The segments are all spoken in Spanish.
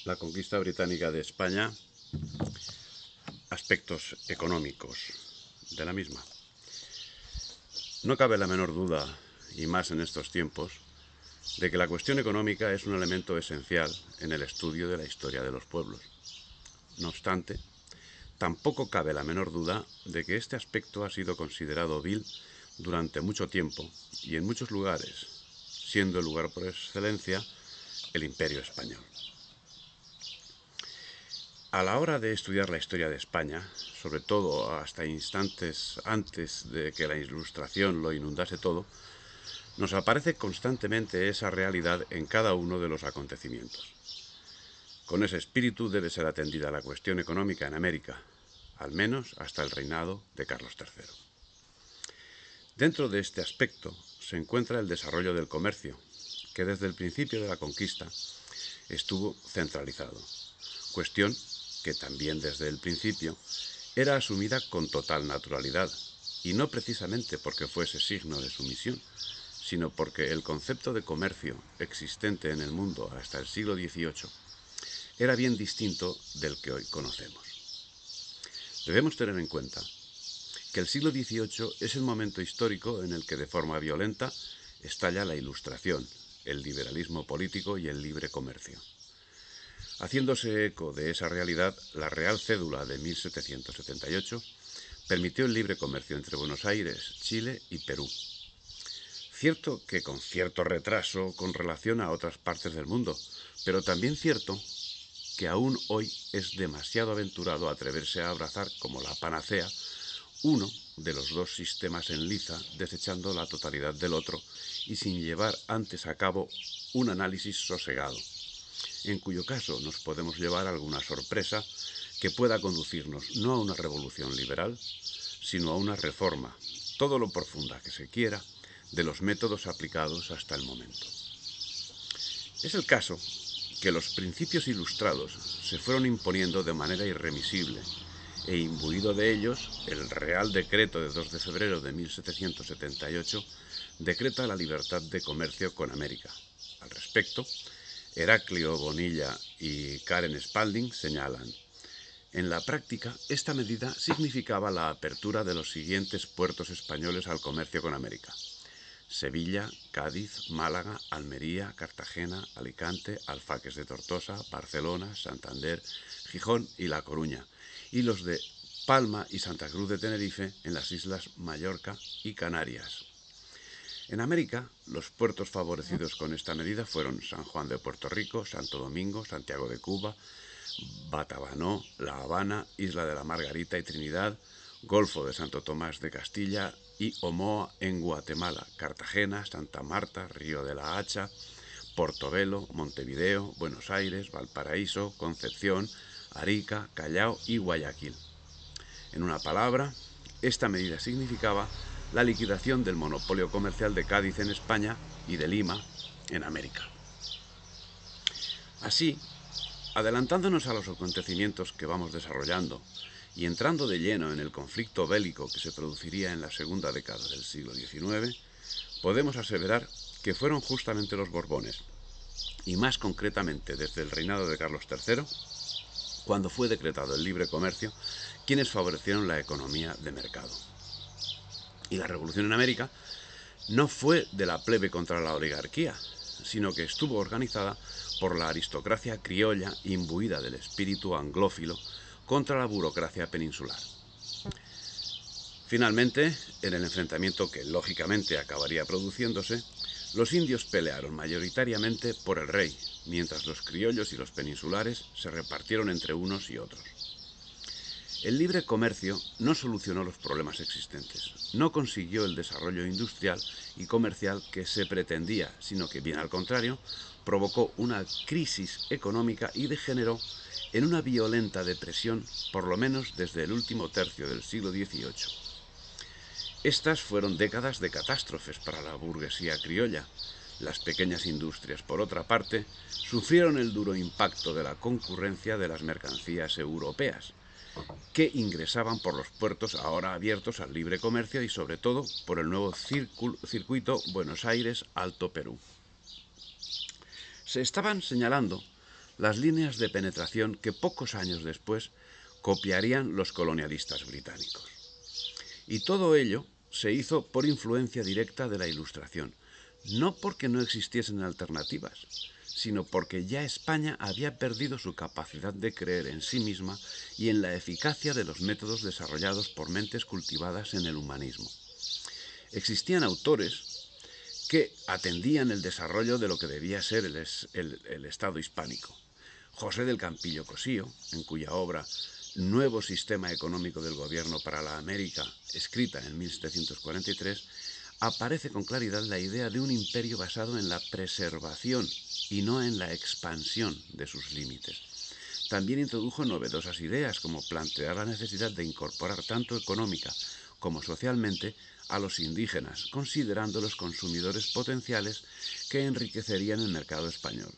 la conquista británica de España, aspectos económicos de la misma. No cabe la menor duda, y más en estos tiempos, de que la cuestión económica es un elemento esencial en el estudio de la historia de los pueblos. No obstante, tampoco cabe la menor duda de que este aspecto ha sido considerado vil durante mucho tiempo y en muchos lugares, siendo el lugar por excelencia el Imperio Español. A la hora de estudiar la historia de España, sobre todo hasta instantes antes de que la Ilustración lo inundase todo, nos aparece constantemente esa realidad en cada uno de los acontecimientos. Con ese espíritu debe ser atendida la cuestión económica en América, al menos hasta el reinado de Carlos III. Dentro de este aspecto se encuentra el desarrollo del comercio, que desde el principio de la conquista estuvo centralizado, cuestión que también desde el principio era asumida con total naturalidad, y no precisamente porque fuese signo de sumisión, sino porque el concepto de comercio existente en el mundo hasta el siglo XVIII era bien distinto del que hoy conocemos. Debemos tener en cuenta que el siglo XVIII es el momento histórico en el que de forma violenta estalla la Ilustración, el liberalismo político y el libre comercio. Haciéndose eco de esa realidad, la Real Cédula de 1778 permitió el libre comercio entre Buenos Aires, Chile y Perú. Cierto que con cierto retraso con relación a otras partes del mundo, pero también cierto que aún hoy es demasiado aventurado atreverse a abrazar como la panacea uno de los dos sistemas en liza, desechando la totalidad del otro y sin llevar antes a cabo un análisis sosegado, en cuyo caso nos podemos llevar alguna sorpresa que pueda conducirnos no a una revolución liberal, sino a una reforma, todo lo profunda que se quiera, de los métodos aplicados hasta el momento. Es el caso que los principios ilustrados se fueron imponiendo de manera irremisible, e imbuido de ellos, el Real Decreto de 2 de febrero de 1778 decreta la libertad de comercio con América. Al respecto, Heraclio Bonilla y Karen Spalding señalan: en la práctica, esta medida significaba la apertura de los siguientes puertos españoles al comercio con América: Sevilla, Cádiz, Málaga, Almería, Cartagena, Alicante, Alfaques de Tortosa, Barcelona, Santander, Gijón y La Coruña, y los de Palma y Santa Cruz de Tenerife en las islas Mallorca y Canarias. En América, los puertos favorecidos con esta medida fueron San Juan de Puerto Rico, Santo Domingo, Santiago de Cuba, Batabanó, La Habana, Isla de la Margarita y Trinidad, Golfo de Santo Tomás de Castilla y Omoa en Guatemala, Cartagena, Santa Marta, Río de la Hacha, Portobelo, Montevideo, Buenos Aires, Valparaíso, Concepción, Arica, Callao y Guayaquil. En una palabra, esta medida significaba la liquidación del monopolio comercial de Cádiz en España y de Lima en América. Así, adelantándonos a los acontecimientos que vamos desarrollando y entrando de lleno en el conflicto bélico que se produciría en la segunda década del siglo XIX, podemos aseverar que fueron justamente los Borbones, y más concretamente desde el reinado de Carlos III, cuando fue decretado el libre comercio, quienes favorecieron la economía de mercado. Y la revolución en América no fue de la plebe contra la oligarquía, sino que estuvo organizada por la aristocracia criolla imbuida del espíritu anglófilo contra la burocracia peninsular. Finalmente, en el enfrentamiento que lógicamente acabaría produciéndose, los indios pelearon mayoritariamente por el rey, mientras los criollos y los peninsulares se repartieron entre unos y otros. El libre comercio no solucionó los problemas existentes, no consiguió el desarrollo industrial y comercial que se pretendía, sino que, bien al contrario, provocó una crisis económica y degeneró en una violenta depresión, por lo menos desde el último tercio del siglo XVIII. Estas fueron décadas de catástrofes para la burguesía criolla. Las pequeñas industrias, por otra parte, sufrieron el duro impacto de la concurrencia de las mercancías europeas, que ingresaban por los puertos ahora abiertos al libre comercio y sobre todo por el nuevo circuito Buenos Aires-Alto Perú. Se estaban señalando las líneas de penetración que pocos años después copiarían los colonialistas británicos. Y todo ello se hizo por influencia directa de la Ilustración, no porque no existiesen alternativas, sino porque ya España había perdido su capacidad de creer en sí misma y en la eficacia de los métodos desarrollados por mentes cultivadas en el humanismo. Existían autores que atendían el desarrollo de lo que debía ser el Estado hispánico. José del Campillo Cosío, en cuya obra Nuevo Sistema Económico del Gobierno para la América, escrita en 1743, aparece con claridad la idea de un imperio basado en la preservación y no en la expansión de sus límites. También introdujo novedosas ideas, como plantear la necesidad de incorporar tanto económica como socialmente a los indígenas, considerándolos consumidores potenciales que enriquecerían el mercado español.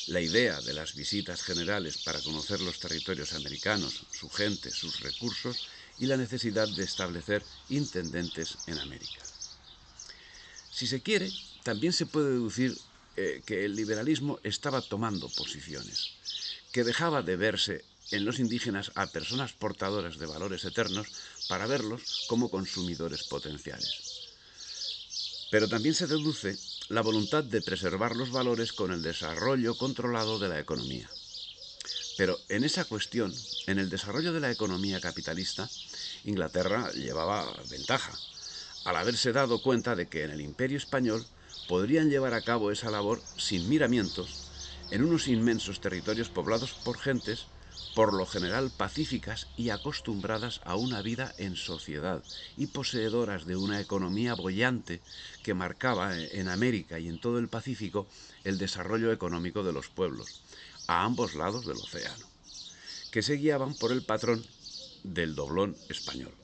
La idea de las visitas generales para conocer los territorios americanos, su gente, sus recursos y la necesidad de establecer intendentes en América. Si se quiere, también se puede deducir que el liberalismo estaba tomando posiciones, que dejaba de verse en los indígenas a personas portadoras de valores eternos para verlos como consumidores potenciales. Pero también se deduce la voluntad de preservar los valores con el desarrollo controlado de la economía. Pero en esa cuestión, en el desarrollo de la economía capitalista, Inglaterra llevaba ventaja, al haberse dado cuenta de que en el Imperio español podrían llevar a cabo esa labor sin miramientos en unos inmensos territorios poblados por gentes por lo general pacíficas y acostumbradas a una vida en sociedad y poseedoras de una economía boyante que marcaba en América y en todo el Pacífico el desarrollo económico de los pueblos, a ambos lados del océano, que se guiaban por el patrón del doblón español.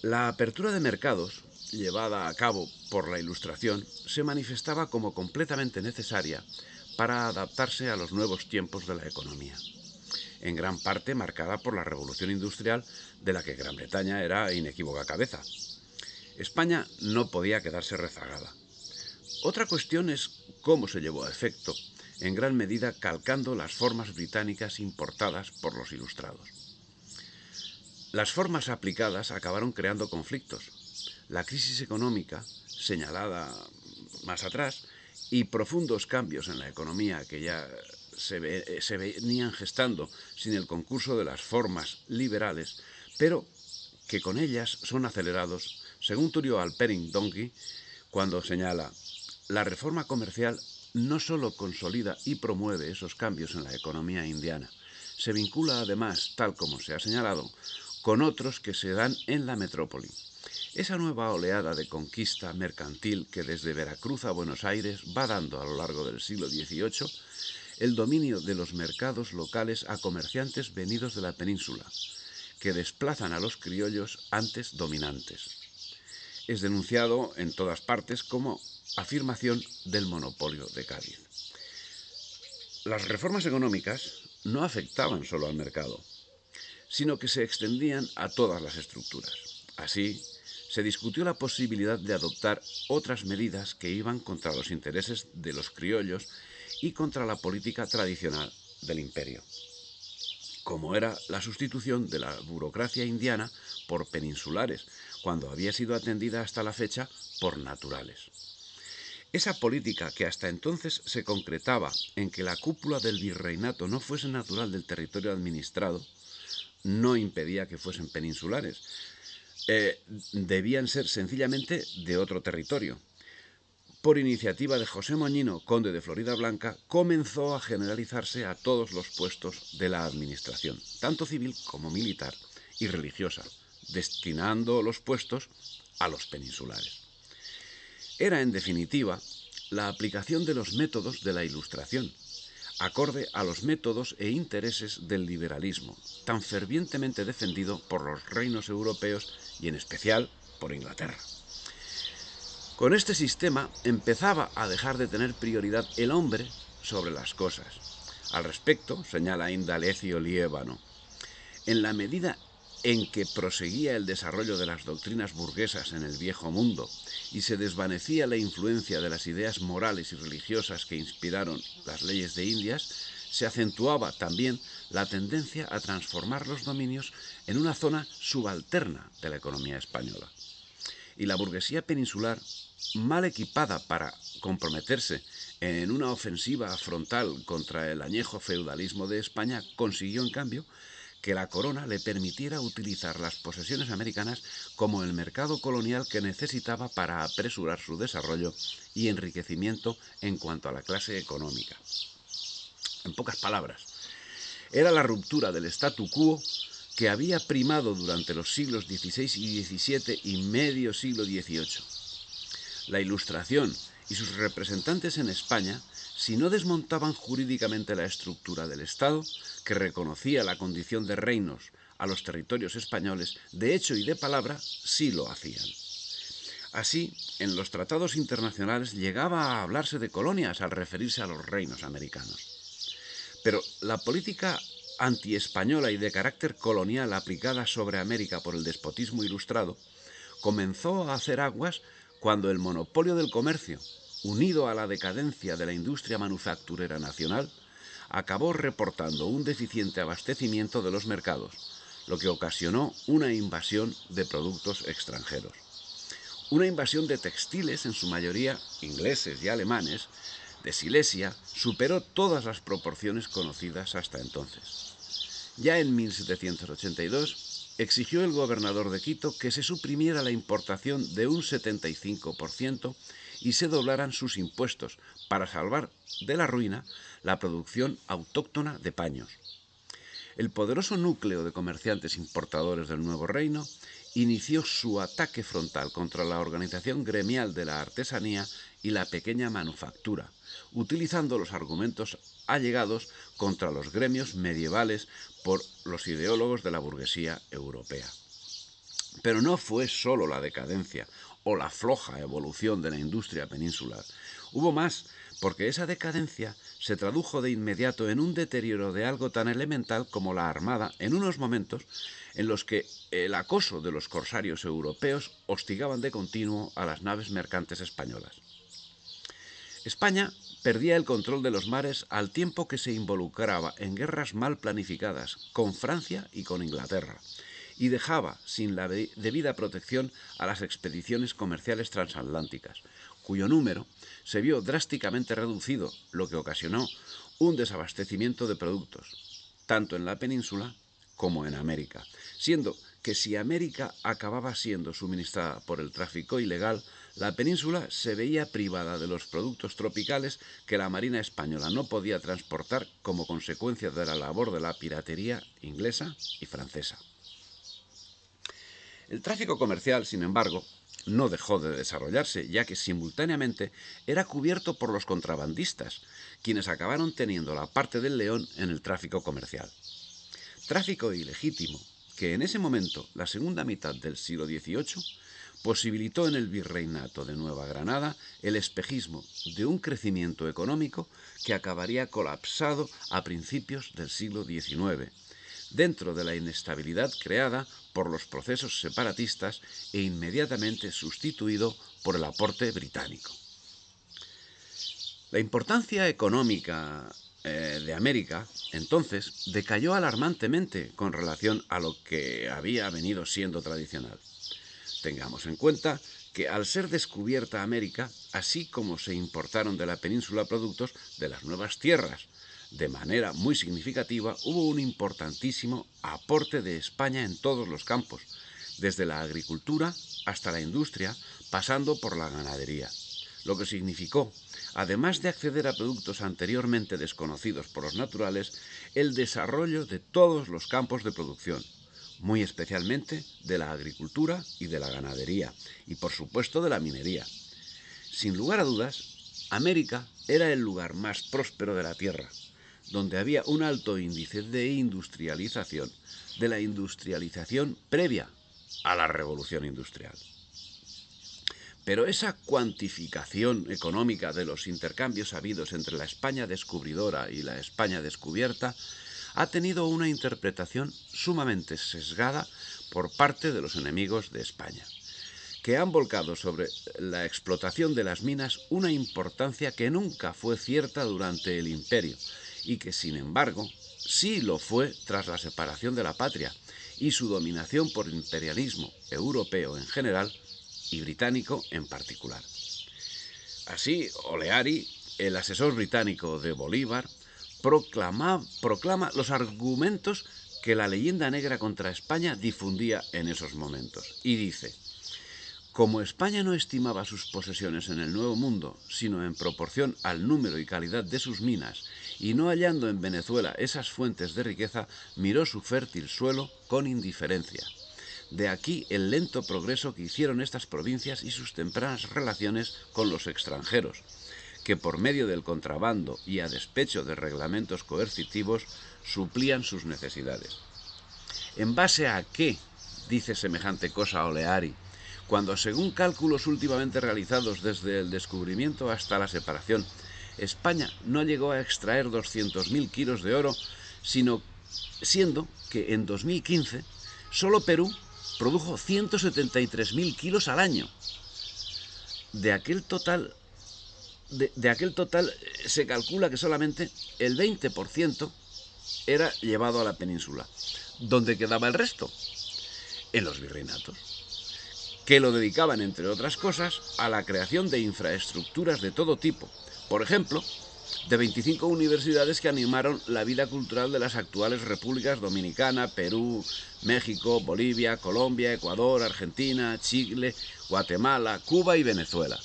La apertura de mercados, llevada a cabo por la Ilustración, se manifestaba como completamente necesaria para adaptarse a los nuevos tiempos de la economía, en gran parte marcada por la revolución industrial de la que Gran Bretaña era inequívoca cabeza. España no podía quedarse rezagada. Otra cuestión es cómo se llevó a efecto, en gran medida calcando las formas británicas importadas por los ilustrados. Las formas aplicadas acabaron creando conflictos. La crisis económica, señalada más atrás, y profundos cambios en la economía que ya se venían gestando sin el concurso de las formas liberales, pero que con ellas son acelerados, según Turio Alperin Donkey, cuando señala: la reforma comercial no solo consolida y promueve esos cambios en la economía indiana, se vincula además, tal como se ha señalado, con otros que se dan en la metrópoli. Esa nueva oleada de conquista mercantil que desde Veracruz a Buenos Aires va dando a lo largo del siglo XVIII el dominio de los mercados locales a comerciantes venidos de la península, que desplazan a los criollos antes dominantes. Es denunciado en todas partes como afirmación del monopolio de Cádiz. Las reformas económicas no afectaban solo al mercado, sino que se extendían a todas las estructuras. Así, se discutió la posibilidad de adoptar otras medidas que iban contra los intereses de los criollos y contra la política tradicional del imperio, como era la sustitución de la burocracia indiana por peninsulares, cuando había sido atendida hasta la fecha por naturales. Esa política, que hasta entonces se concretaba en que la cúpula del virreinato no fuese natural del territorio administrado, no impedía que fuesen peninsulares. Debían ser sencillamente de otro territorio. Por iniciativa de José Moñino, conde de Floridablanca, comenzó a generalizarse a todos los puestos de la administración, tanto civil como militar y religiosa, destinando los puestos a los peninsulares. Era, en definitiva, la aplicación de los métodos de la Ilustración, acorde a los métodos e intereses del liberalismo, tan fervientemente defendido por los reinos europeos y en especial por Inglaterra. Con este sistema empezaba a dejar de tener prioridad el hombre sobre las cosas. Al respecto, señala Indalecio Liébano, en la medida en que proseguía el desarrollo de las doctrinas burguesas en el viejo mundo y se desvanecía la influencia de las ideas morales y religiosas que inspiraron las leyes de Indias, se acentuaba también la tendencia a transformar los dominios en una zona subalterna de la economía española. Y la burguesía peninsular, mal equipada para comprometerse en una ofensiva frontal contra el añejo feudalismo de España, consiguió, en cambio, que la corona le permitiera utilizar las posesiones americanas como el mercado colonial que necesitaba para apresurar su desarrollo y enriquecimiento en cuanto a la clase económica. En pocas palabras, era la ruptura del statu quo que había primado durante los siglos XVI y XVII y medio siglo XVIII. La Ilustración y sus representantes en España, si no desmontaban jurídicamente la estructura del Estado, que reconocía la condición de reinos a los territorios españoles, de hecho y de palabra, sí lo hacían. Así, en los tratados internacionales llegaba a hablarse de colonias al referirse a los reinos americanos. Pero la política antiespañola y de carácter colonial aplicada sobre América por el despotismo ilustrado comenzó a hacer aguas cuando el monopolio del comercio, unido a la decadencia de la industria manufacturera nacional, acabó reportando un deficiente abastecimiento de los mercados, lo que ocasionó una invasión de productos extranjeros. Una invasión de textiles, en su mayoría ingleses y alemanes, de Silesia, superó todas las proporciones conocidas hasta entonces. Ya en 1782 exigió el gobernador de Quito que se suprimiera la importación de un 75% y se doblaran sus impuestos para salvar de la ruina la producción autóctona de paños. El poderoso núcleo de comerciantes importadores del Nuevo Reino inició su ataque frontal contra la organización gremial de la artesanía y la pequeña manufactura, utilizando los argumentos allegados contra los gremios medievales por los ideólogos de la burguesía europea. Pero no fue solo la decadencia o la floja evolución de la industria peninsular. Hubo más, porque esa decadencia se tradujo de inmediato en un deterioro de algo tan elemental como la armada en unos momentos en los que el acoso de los corsarios europeos hostigaban de continuo a las naves mercantes españolas. España perdía el control de los mares al tiempo que se involucraba en guerras mal planificadas con Francia y con Inglaterra, y dejaba sin la debida protección a las expediciones comerciales transatlánticas, cuyo número se vio drásticamente reducido, lo que ocasionó un desabastecimiento de productos, tanto en la península como en América, siendo que si América acababa siendo suministrada por el tráfico ilegal, la península se veía privada de los productos tropicales que la Marina española no podía transportar como consecuencia de la labor de la piratería inglesa y francesa. El tráfico comercial, sin embargo, no dejó de desarrollarse, ya que simultáneamente era cubierto por los contrabandistas, quienes acabaron teniendo la parte del león en el tráfico comercial. Tráfico ilegítimo que en ese momento, la segunda mitad del siglo XVIII, posibilitó en el virreinato de Nueva Granada el espejismo de un crecimiento económico que acabaría colapsado a principios del siglo XIX, dentro de la inestabilidad creada por los procesos separatistas e inmediatamente sustituido por el aporte británico. La importancia económica de América, entonces, decayó alarmantemente con relación a lo que había venido siendo tradicional. Tengamos en cuenta que al ser descubierta América, así como se importaron de la península productos de las nuevas tierras, de manera muy significativa, hubo un importantísimo aporte de España en todos los campos, desde la agricultura hasta la industria, pasando por la ganadería, lo que significó, además de acceder a productos anteriormente desconocidos por los naturales, el desarrollo de todos los campos de producción, muy especialmente de la agricultura y de la ganadería, y por supuesto de la minería. Sin lugar a dudas, América era el lugar más próspero de la Tierra, donde había un alto índice de industrialización, de la industrialización previa a la Revolución Industrial. Pero esa cuantificación económica de los intercambios habidos entre la España descubridora y la España descubierta ha tenido una interpretación sumamente sesgada por parte de los enemigos de España, que han volcado sobre la explotación de las minas una importancia que nunca fue cierta durante el imperio y que, sin embargo, sí lo fue tras la separación de la patria y su dominación por el imperialismo europeo en general y británico en particular. Así, Oleari, el asesor británico de Bolívar, proclama los argumentos que la leyenda negra contra España difundía en esos momentos y dice: como España no estimaba sus posesiones en el Nuevo Mundo, sino en proporción al número y calidad de sus minas, y no hallando en Venezuela esas fuentes de riqueza, miró su fértil suelo con indiferencia. De aquí el lento progreso que hicieron estas provincias y sus tempranas relaciones con los extranjeros, que por medio del contrabando y a despecho de reglamentos coercitivos suplían sus necesidades. ¿En base a qué dice semejante cosa Oleari, cuando, según cálculos últimamente realizados desde el descubrimiento hasta la separación, España no llegó a extraer 200.000 kilos de oro, siendo que en 2015 solo Perú produjo 173.000 kilos al año? De aquel total se calcula que solamente el 20% era llevado a la península. ¿Dónde quedaba el resto? En los virreinatos, que lo dedicaban, entre otras cosas, a la creación de infraestructuras de todo tipo. Por ejemplo, de 25 universidades que animaron la vida cultural de las actuales repúblicas Dominicana, Perú, México, Bolivia, Colombia, Ecuador, Argentina, Chile, Guatemala, Cuba y Venezuela.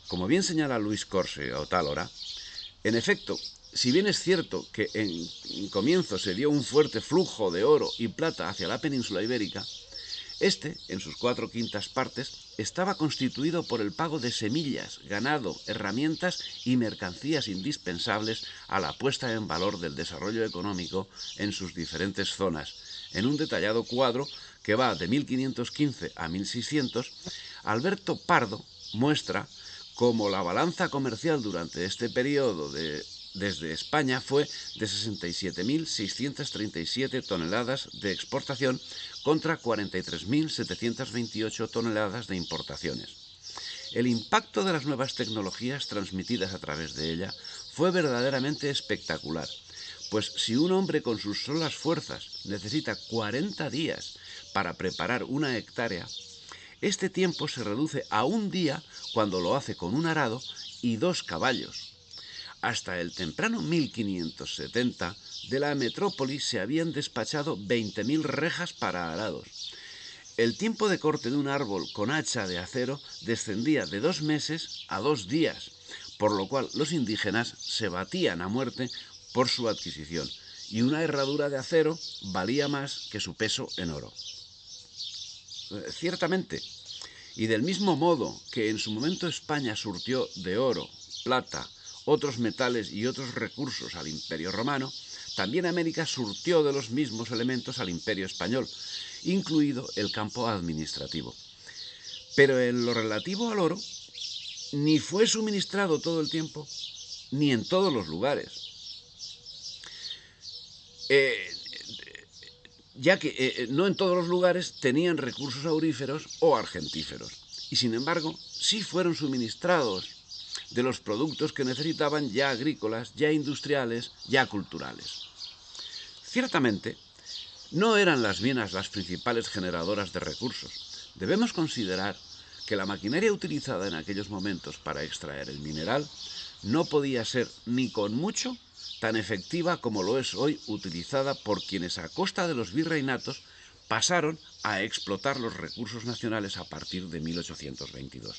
Como bien señala Luis Corse Otálora, en efecto, si bien es cierto que en comienzo se dio un fuerte flujo de oro y plata hacia la península ibérica, este, en sus 4/5 partes, estaba constituido por el pago de semillas, ganado, herramientas y mercancías indispensables a la puesta en valor del desarrollo económico en sus diferentes zonas. En un detallado cuadro que va de 1515 a 1600, Alberto Pardo muestra cómo la balanza comercial durante este periodo desde España fue de 67.637 toneladas de exportación contra 43.728 toneladas de importaciones. El impacto de las nuevas tecnologías transmitidas a través de ella fue verdaderamente espectacular, pues si un hombre con sus solas fuerzas necesita 40 días para preparar una hectárea, este tiempo se reduce a un día cuando lo hace con un arado y 2 caballos. Hasta el temprano 1570, de la metrópoli se habían despachado 20.000 rejas para arados. El tiempo de corte de un árbol con hacha de acero descendía de 2 meses a 2 días, por lo cual los indígenas se batían a muerte por su adquisición, y una herradura de acero valía más que su peso en oro. Ciertamente, y del mismo modo que en su momento España surtió de oro, plata, otros metales y otros recursos al Imperio Romano, también América surtió de los mismos elementos al Imperio Español, incluido el campo administrativo. Pero en lo relativo al oro, ni fue suministrado todo el tiempo, ni en todos los lugares. Ya que no en todos los lugares tenían recursos auríferos o argentíferos, y sin embargo sí fueron suministrados de los productos que necesitaban, ya agrícolas, ya industriales, ya culturales. Ciertamente, no eran las minas las principales generadoras de recursos. Debemos considerar que la maquinaria utilizada en aquellos momentos para extraer el mineral no podía ser ni con mucho tan efectiva como lo es hoy, utilizada por quienes a costa de los virreinatos pasaron a explotar los recursos nacionales a partir de 1822.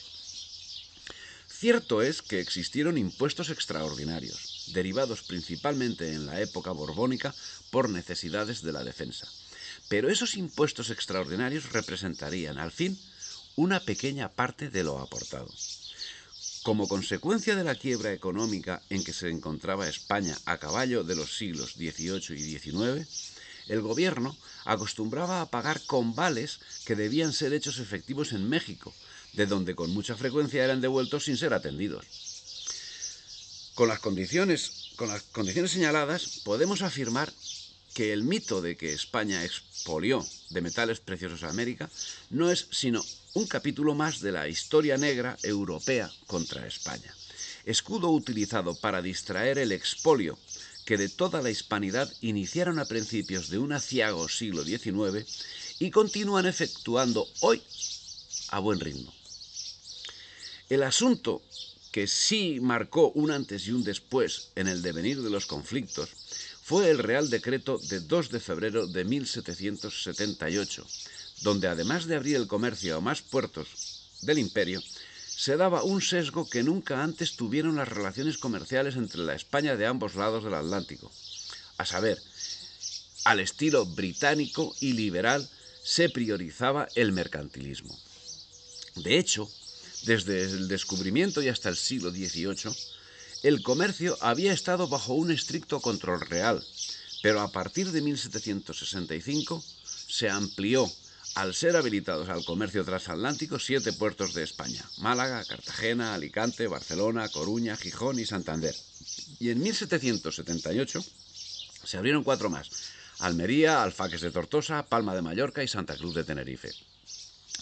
Cierto es que existieron impuestos extraordinarios, derivados principalmente en la época borbónica por necesidades de la defensa, pero esos impuestos extraordinarios representarían, al fin, una pequeña parte de lo aportado. Como consecuencia de la quiebra económica en que se encontraba España a caballo de los siglos XVIII y XIX, el gobierno acostumbraba a pagar con vales que debían ser hechos efectivos en México, de donde con mucha frecuencia eran devueltos sin ser atendidos. Con las condiciones señaladas, podemos afirmar que el mito de que España expolió de metales preciosos a América no es sino un capítulo más de la historia negra europea contra España, escudo utilizado para distraer el expolio que de toda la hispanidad iniciaron a principios de un aciago siglo XIX y continúan efectuando hoy a buen ritmo. El asunto que sí marcó un antes y un después en el devenir de los conflictos fue el Real Decreto de 2 de febrero de 1778, donde además de abrir el comercio a más puertos del imperio, se daba un sesgo que nunca antes tuvieron las relaciones comerciales entre la España de ambos lados del Atlántico. A saber, al estilo británico y liberal se priorizaba el mercantilismo. De hecho, desde el descubrimiento y hasta el siglo XVIII, el comercio había estado bajo un estricto control real, pero a partir de 1765 se amplió al ser habilitados al comercio transatlántico 7 puertos de España: Málaga, Cartagena, Alicante, Barcelona, Coruña, Gijón y Santander. Y en 1778 se abrieron 4 más: Almería, Alfaques de Tortosa, Palma de Mallorca y Santa Cruz de Tenerife.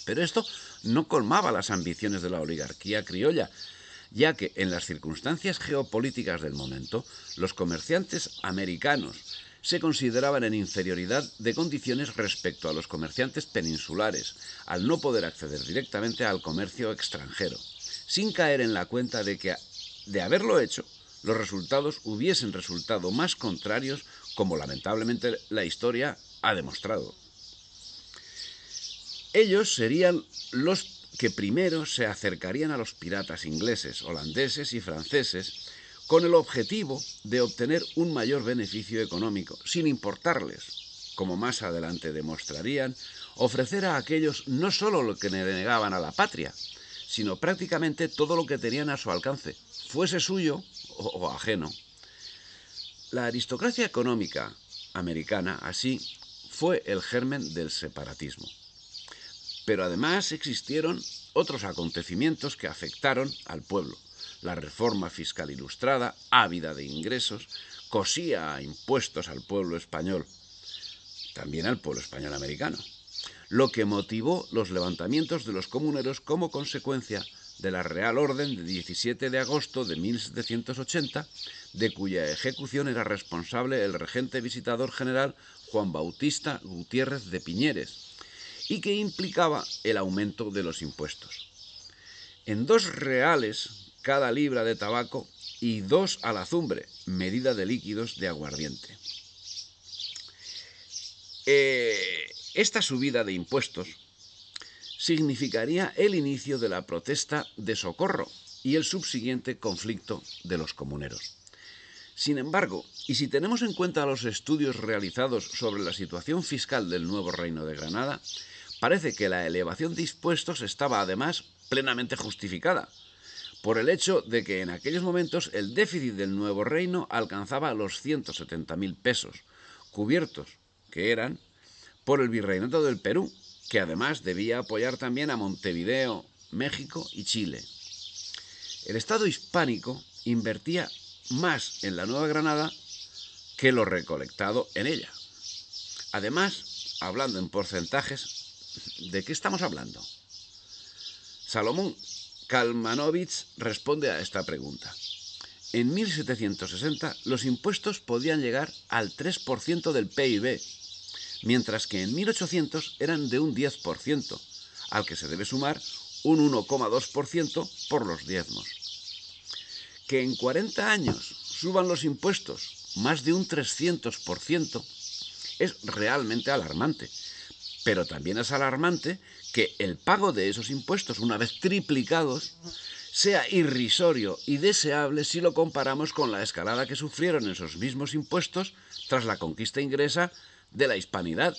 Pero esto no colmaba las ambiciones de la oligarquía criolla, ya que en las circunstancias geopolíticas del momento, los comerciantes americanos se consideraban en inferioridad de condiciones respecto a los comerciantes peninsulares, al no poder acceder directamente al comercio extranjero, sin caer en la cuenta de que, de haberlo hecho, los resultados hubiesen resultado más contrarios, como lamentablemente la historia ha demostrado. Ellos serían los que primero se acercarían a los piratas ingleses, holandeses y franceses con el objetivo de obtener un mayor beneficio económico, sin importarles, como más adelante demostrarían, ofrecer a aquellos no solo lo que negaban a la patria, sino prácticamente todo lo que tenían a su alcance, fuese suyo o ajeno. La aristocracia económica americana, así, fue el germen del separatismo. Pero además existieron otros acontecimientos que afectaron al pueblo. La reforma fiscal ilustrada, ávida de ingresos, cosía a impuestos al pueblo español, también al pueblo español americano, lo que motivó los levantamientos de los comuneros como consecuencia de la Real Orden de 17 de agosto de 1780, de cuya ejecución era responsable el regente visitador general Juan Bautista Gutiérrez de Piñeres, y que implicaba el aumento de los impuestos. En 2 reales cada libra de tabaco y 2 a la azumbre, medida de líquidos de aguardiente. Esta subida de impuestos significaría el inicio de la protesta de socorro y el subsiguiente conflicto de los comuneros. Sin embargo, y si tenemos en cuenta los estudios realizados sobre la situación fiscal del nuevo Reino de Granada, parece que la elevación de impuestos estaba además plenamente justificada, por el hecho de que en aquellos momentos el déficit del nuevo reino alcanzaba los 170.000 pesos, cubiertos, que eran, por el Virreinato del Perú, que además debía apoyar también a Montevideo, México y Chile. El Estado hispánico invertía más en la Nueva Granada que lo recolectado en ella. Además, hablando en porcentajes, ¿de qué estamos hablando? Salomón Kalmanovich responde a esta pregunta. En 1760 los impuestos podían llegar al 3% del PIB, mientras que en 1800 eran de un 10%, al que se debe sumar un 1,2% por los diezmos. Que en 40 años suban los impuestos más de un 300% es realmente alarmante, pero también es alarmante que el pago de esos impuestos, una vez triplicados, sea irrisorio y deseable si lo comparamos con la escalada que sufrieron esos mismos impuestos tras la conquista inglesa de la hispanidad,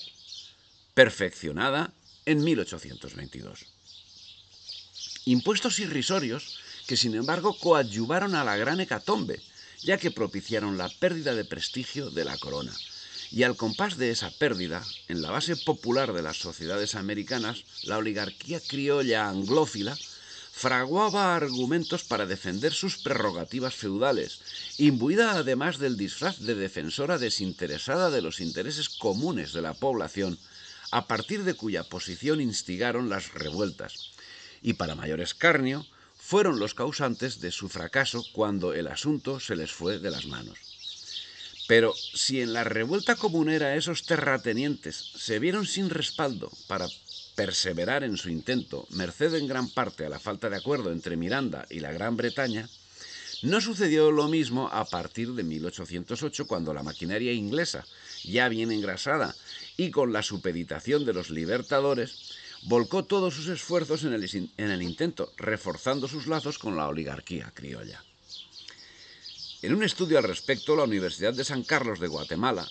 perfeccionada en 1822. Impuestos irrisorios que, sin embargo, coadyuvaron a la gran hecatombe, ya que propiciaron la pérdida de prestigio de la corona. Y al compás de esa pérdida, en la base popular de las sociedades americanas, la oligarquía criolla anglófila fraguaba argumentos para defender sus prerrogativas feudales, imbuida además del disfraz de defensora desinteresada de los intereses comunes de la población, a partir de cuya posición instigaron las revueltas, y para mayor escarnio, fueron los causantes de su fracaso cuando el asunto se les fue de las manos. Pero si en la revuelta comunera esos terratenientes se vieron sin respaldo para perseverar en su intento, merced en gran parte a la falta de acuerdo entre Miranda y la Gran Bretaña, no sucedió lo mismo a partir de 1808, cuando la maquinaria inglesa, ya bien engrasada y con la supeditación de los libertadores, volcó todos sus esfuerzos en el intento, reforzando sus lazos con la oligarquía criolla. En un estudio al respecto, la Universidad de San Carlos de Guatemala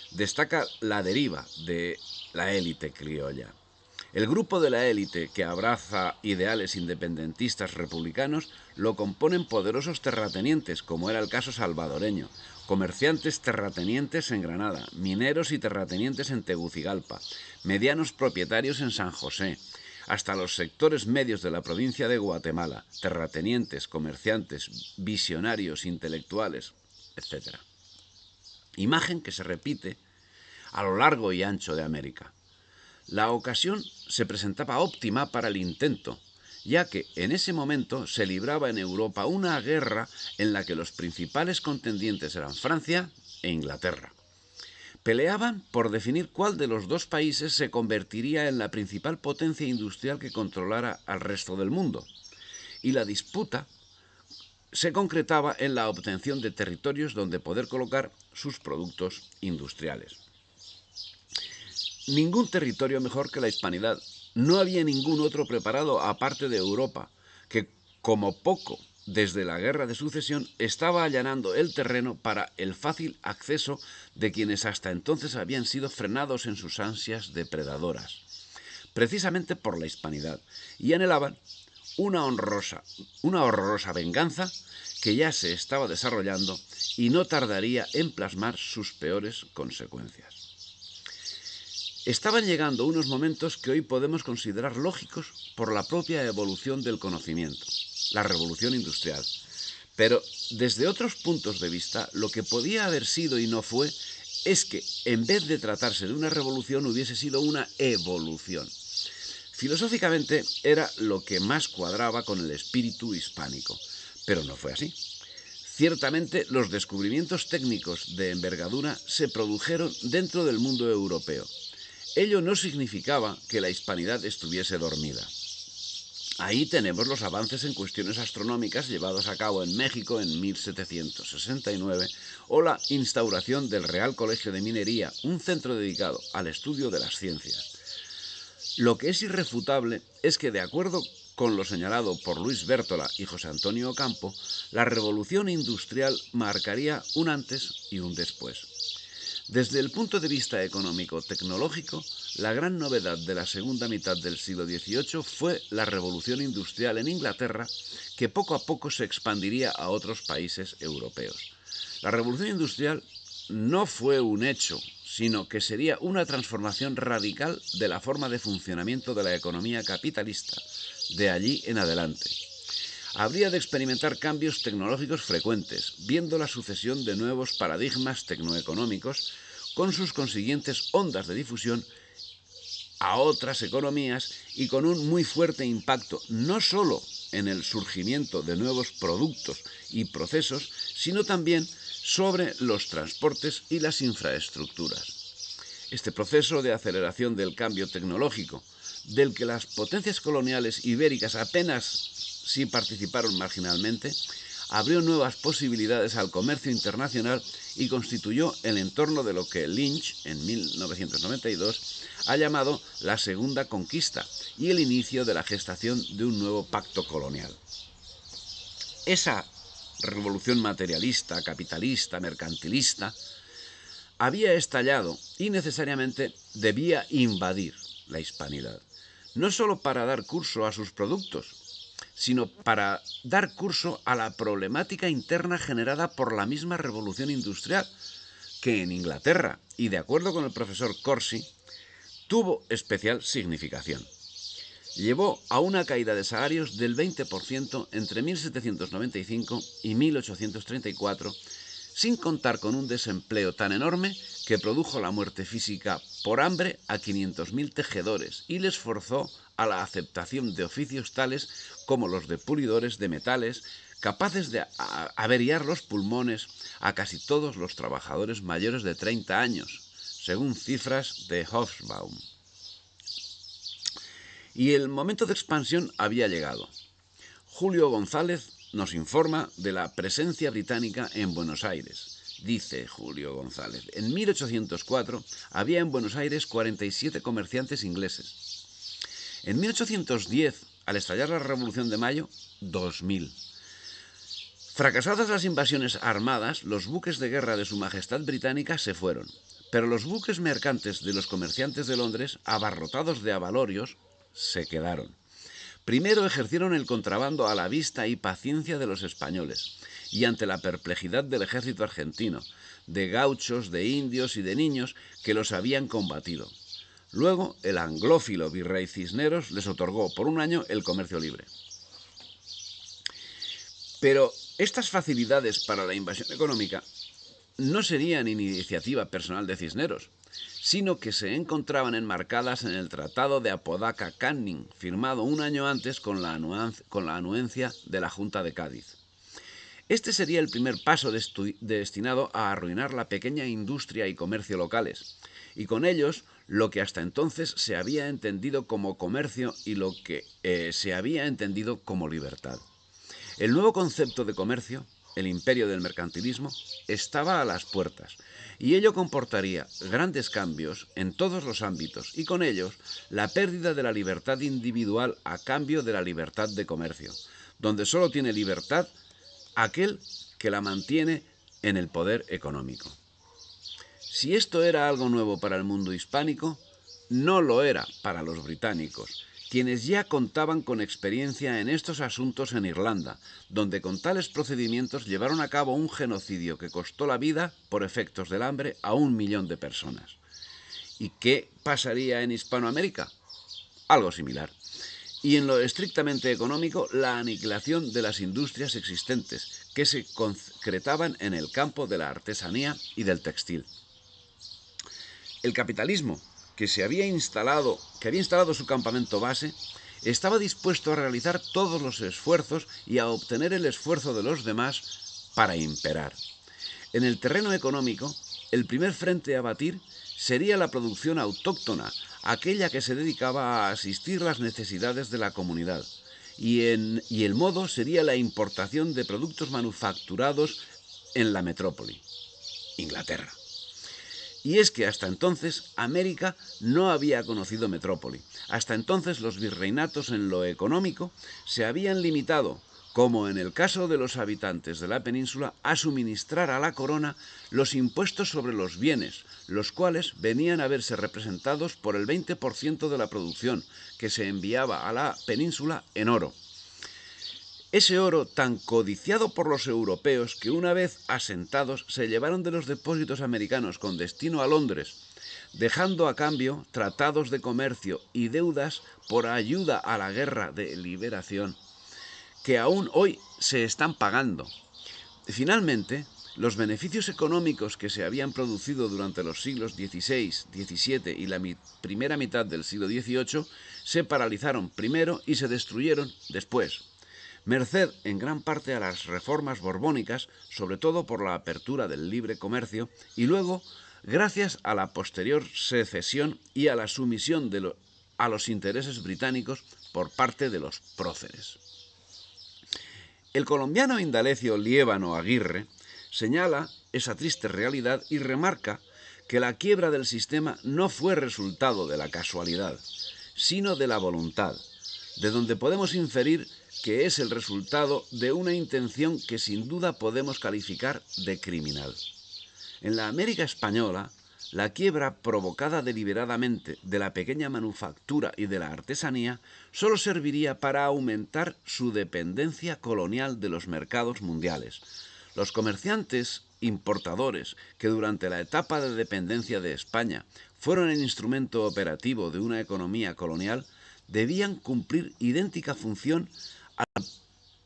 destaca la deriva de la élite criolla. El grupo de la élite, que abraza ideales independentistas republicanos, lo componen poderosos terratenientes, como era el caso salvadoreño, comerciantes terratenientes en Granada, mineros y terratenientes en Tegucigalpa, medianos propietarios en San José, hasta los sectores medios de la provincia de Guatemala, terratenientes, comerciantes, visionarios, intelectuales, etc. Imagen que se repite a lo largo y ancho de América. La ocasión se presentaba óptima para el intento, ya que en ese momento se libraba en Europa una guerra en la que los principales contendientes eran Francia e Inglaterra. Peleaban por definir cuál de los dos países se convertiría en la principal potencia industrial que controlara al resto del mundo, y la disputa se concretaba en la obtención de territorios donde poder colocar sus productos industriales. Ningún territorio mejor que la Hispanidad. No había ningún otro preparado aparte de Europa, que como poco desde la Guerra de Sucesión estaba allanando el terreno para el fácil acceso de quienes hasta entonces habían sido frenados en sus ansias depredadoras, precisamente por la Hispanidad, y anhelaban una horrorosa venganza que ya se estaba desarrollando y no tardaría en plasmar sus peores consecuencias. Estaban llegando unos momentos que hoy podemos considerar lógicos por la propia evolución del conocimiento, la revolución industrial. Pero desde otros puntos de vista, lo que podía haber sido y no fue es que, en vez de tratarse de una revolución, hubiese sido una evolución. Filosóficamente era lo que más cuadraba con el espíritu hispánico, pero no fue así. Ciertamente, los descubrimientos técnicos de envergadura se produjeron dentro del mundo europeo. Ello no significaba que la hispanidad estuviese dormida. Ahí tenemos los avances en cuestiones astronómicas llevados a cabo en México en 1769 o la instauración del Real Colegio de Minería, un centro dedicado al estudio de las ciencias. Lo que es irrefutable es que, de acuerdo con lo señalado por Luis Bértola y José Antonio Ocampo, la revolución industrial marcaría un antes y un después. Desde el punto de vista económico-tecnológico, la gran novedad de la segunda mitad del siglo XVIII fue la revolución industrial en Inglaterra, que poco a poco se expandiría a otros países europeos. La revolución industrial no fue un hecho, sino que sería una transformación radical de la forma de funcionamiento de la economía capitalista de allí en adelante. Habría de experimentar cambios tecnológicos frecuentes, viendo la sucesión de nuevos paradigmas tecnoeconómicos con sus consiguientes ondas de difusión a otras economías y con un muy fuerte impacto no solo en el surgimiento de nuevos productos y procesos, sino también sobre los transportes y las infraestructuras. Este proceso de aceleración del cambio tecnológico, del que las potencias coloniales ibéricas apenas sí participaron marginalmente, abrió nuevas posibilidades al comercio internacional y constituyó el entorno de lo que Lynch, en 1992, ha llamado la Segunda Conquista y el inicio de la gestación de un nuevo pacto colonial. Esa revolución materialista, capitalista, mercantilista, había estallado y necesariamente debía invadir la hispanidad, no solo para dar curso a sus productos, sino para dar curso a la problemática interna generada por la misma revolución industrial, que en Inglaterra, y de acuerdo con el profesor Corsi, tuvo especial significación. llevó a una caída de salarios del 20% entre 1795 y 1834, sin contar con un desempleo tan enorme que produjo la muerte física por hambre a 500.000 tejedores y les forzó a la aceptación de oficios tales como los de pulidores de metales, capaces de averiar los pulmones a casi todos los trabajadores mayores de 30 años, según cifras de Hobsbawm. Y el momento de expansión había llegado. Julio González nos informa de la presencia británica en Buenos Aires. Dice Julio González, en 1804 había en Buenos Aires 47 comerciantes ingleses. En 1810, al estallar la Revolución de Mayo, 2000. Fracasadas las invasiones armadas, los buques de guerra de Su Majestad Británica se fueron, pero los buques mercantes de los comerciantes de Londres, abarrotados de abalorios, se quedaron. Primero ejercieron el contrabando a la vista y paciencia de los españoles, y ante la perplejidad del ejército argentino, de gauchos, de indios y de niños que los habían combatido. Luego, el anglófilo virrey Cisneros les otorgó por un año el comercio libre. Pero estas facilidades para la invasión económica no serían iniciativa personal de Cisneros, sino que se encontraban enmarcadas en el Tratado de Apodaca-Canning, firmado un año antes con la anuencia de la Junta de Cádiz. Este sería el primer paso destinado a arruinar la pequeña industria y comercio locales, y con ellos lo que hasta entonces se había entendido como comercio y lo que se había entendido como libertad. El nuevo concepto de comercio, el imperio del mercantilismo, estaba a las puertas, y ello comportaría grandes cambios en todos los ámbitos, y con ellos la pérdida de la libertad individual a cambio de la libertad de comercio, donde solo tiene libertad aquel que la mantiene en el poder económico. Si esto era algo nuevo para el mundo hispánico, no lo era para los británicos, quienes ya contaban con experiencia en estos asuntos en Irlanda, donde con tales procedimientos llevaron a cabo un genocidio que costó la vida, por efectos del hambre, a 1 millón de personas. ¿Y qué pasaría en Hispanoamérica? Algo similar. Y en lo estrictamente económico, la aniquilación de las industrias existentes, que se concretaban en el campo de la artesanía y del textil. El capitalismo, que había instalado su campamento base, estaba dispuesto a realizar todos los esfuerzos y a obtener el esfuerzo de los demás para imperar. En el terreno económico, el primer frente a batir sería la producción autóctona, aquella que se dedicaba a asistir las necesidades de la comunidad, y el modo sería la importación de productos manufacturados en la metrópoli, Inglaterra. Y es que hasta entonces América no había conocido metrópoli. Hasta entonces los virreinatos en lo económico se habían limitado, como en el caso de los habitantes de la península, a suministrar a la corona los impuestos sobre los bienes, los cuales venían a verse representados por el 20% de la producción, que se enviaba a la península en oro. Ese oro tan codiciado por los europeos que una vez asentados se llevaron de los depósitos americanos con destino a Londres, dejando a cambio tratados de comercio y deudas por ayuda a la guerra de liberación, que aún hoy se están pagando. Finalmente, los beneficios económicos que se habían producido durante los siglos XVI, XVII y la primera mitad del siglo XVIII se paralizaron primero y se destruyeron después, merced en gran parte a las reformas borbónicas, sobre todo por la apertura del libre comercio, y luego gracias a la posterior secesión y a la sumisión a los intereses británicos por parte de los próceres. El colombiano Indalecio Liévano Aguirre señala esa triste realidad y remarca que la quiebra del sistema no fue resultado de la casualidad, sino de la voluntad, de donde podemos inferir que es el resultado de una intención que sin duda podemos calificar de criminal. En la América española, la quiebra provocada deliberadamente de la pequeña manufactura y de la artesanía solo serviría para aumentar su dependencia colonial de los mercados mundiales. Los comerciantes importadores, que durante la etapa de dependencia de España fueron el instrumento operativo de una economía colonial, debían cumplir idéntica función al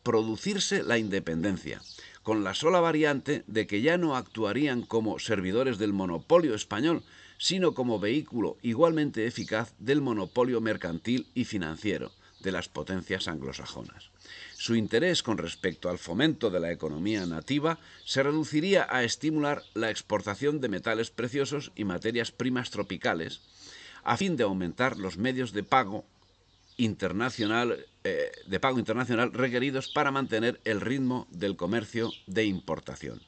producirse la independencia, con la sola variante de que ya no actuarían como servidores del monopolio español, sino como vehículo igualmente eficaz del monopolio mercantil y financiero de las potencias anglosajonas. Su interés con respecto al fomento de la economía nativa se reduciría a estimular la exportación de metales preciosos y materias primas tropicales, a fin de aumentar los medios de pago internacional requeridos para mantener el ritmo del comercio de importación.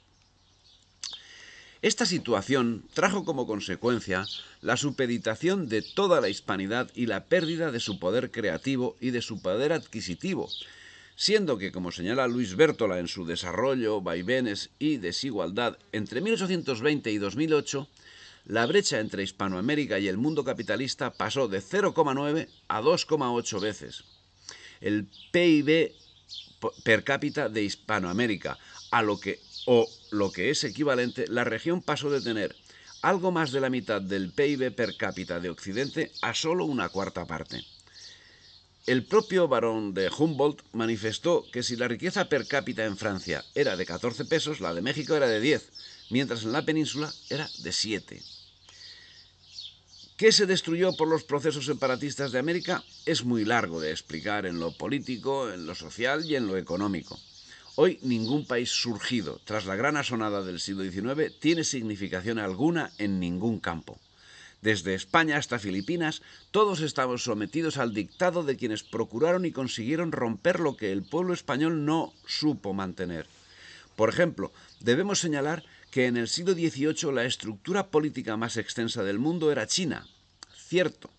Esta situación trajo como consecuencia la supeditación de toda la hispanidad y la pérdida de su poder creativo y de su poder adquisitivo, siendo que, como señala Luis Bértola en su Desarrollo, vaivenes y desigualdad, entre 1820 y 2008, la brecha entre Hispanoamérica y el mundo capitalista pasó de 0,9 a 2,8 veces el PIB per cápita de Hispanoamérica, lo que es equivalente, la región pasó de tener algo más de la mitad del PIB per cápita de Occidente a solo una cuarta parte. El propio barón de Humboldt manifestó que si la riqueza per cápita en Francia era de 14 pesos, la de México era de 10, mientras en la península era de 7. ¿Qué se destruyó por los procesos separatistas de América? Es muy largo de explicar en lo político, en lo social y en lo económico. Hoy ningún país surgido tras la gran asonada del siglo XIX tiene significación alguna en ningún campo. Desde España hasta Filipinas, todos estamos sometidos al dictado de quienes procuraron y consiguieron romper lo que el pueblo español no supo mantener. Por ejemplo, debemos señalar que en el siglo XVIII la estructura política más extensa del mundo era China, cierto,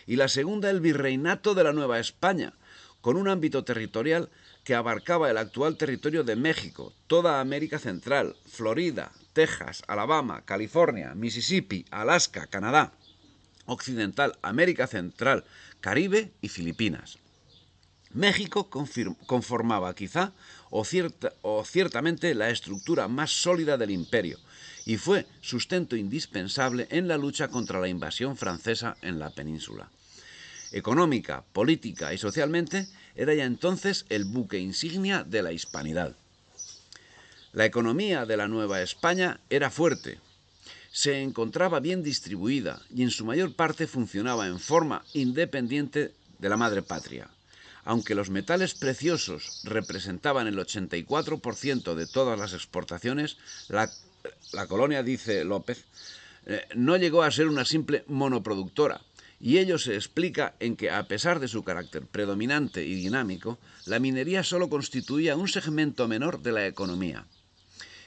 y la segunda el virreinato de la Nueva España, con un ámbito territorial que abarcaba el actual territorio de México, toda América Central, Florida, Texas, Alabama, California, Mississippi, Alaska, Canadá, Occidental, América Central, Caribe y Filipinas. México conformaba quizá o ciertamente la estructura más sólida del imperio y fue sustento indispensable en la lucha contra la invasión francesa en la península. Económica, política y socialmente era ya entonces el buque insignia de la hispanidad. La economía de la Nueva España era fuerte, se encontraba bien distribuida y en su mayor parte funcionaba en forma independiente de la madre patria. Aunque los metales preciosos representaban el 84% de todas las exportaciones, la colonia, dice López, no llegó a ser una simple monoproductora, y ello se explica en que, a pesar de su carácter predominante y dinámico, la minería solo constituía un segmento menor de la economía.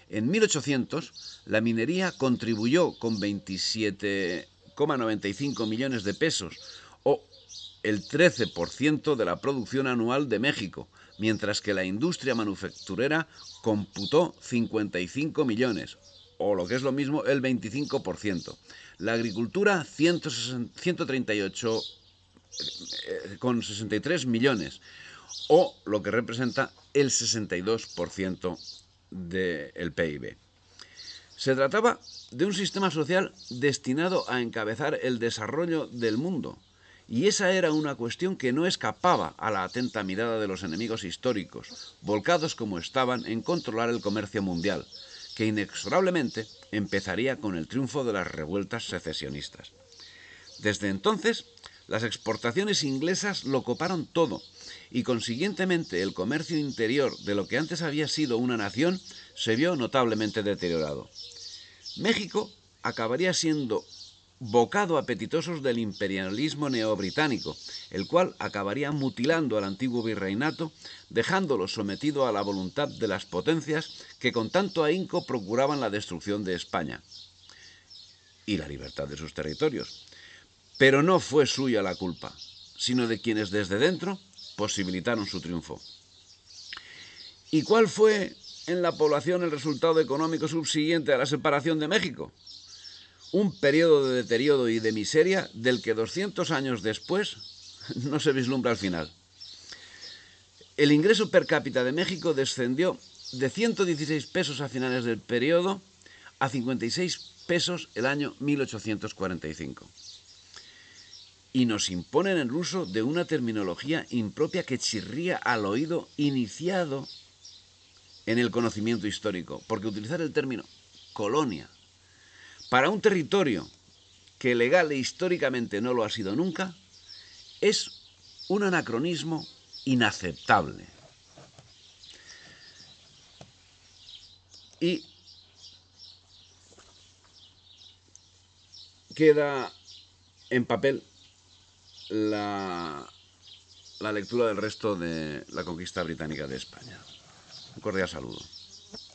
En 1800, la minería contribuyó con 27,95 millones de pesos, o el 13% de la producción anual de México, mientras que la industria manufacturera computó 55 millones, o lo que es lo mismo, el 25%. La agricultura, 138,63 millones, o lo que representa el 62% del PIB. Se trataba de un sistema social destinado a encabezar el desarrollo del mundo, y esa era una cuestión que no escapaba a la atenta mirada de los enemigos históricos, volcados como estaban en controlar el comercio mundial, que inexorablemente empezaría con el triunfo de las revueltas secesionistas. Desde entonces, las exportaciones inglesas lo coparon todo, y consiguientemente el comercio interior de lo que antes había sido una nación se vio notablemente deteriorado. México acabaría siendo bocado apetitosos del imperialismo neobritánico, el cual acabaría mutilando al antiguo virreinato, dejándolo sometido a la voluntad de las potencias que con tanto ahínco procuraban la destrucción de España y la libertad de sus territorios. Pero no fue suya la culpa, sino de quienes desde dentro posibilitaron su triunfo. ¿Y cuál fue en la población el resultado económico subsiguiente a la separación de México? Un periodo de deterioro y de miseria del que 200 años después no se vislumbra el final. El ingreso per cápita de México descendió de 116 pesos a finales del periodo a 56 pesos el año 1845. y nos imponen el uso de una terminología impropia que chirría al oído iniciado en el conocimiento histórico, porque utilizar el término colonia para un territorio que legal e históricamente no lo ha sido nunca es un anacronismo inaceptable. Y queda en papel la lectura del resto de la conquista británica de España. Un cordial saludo.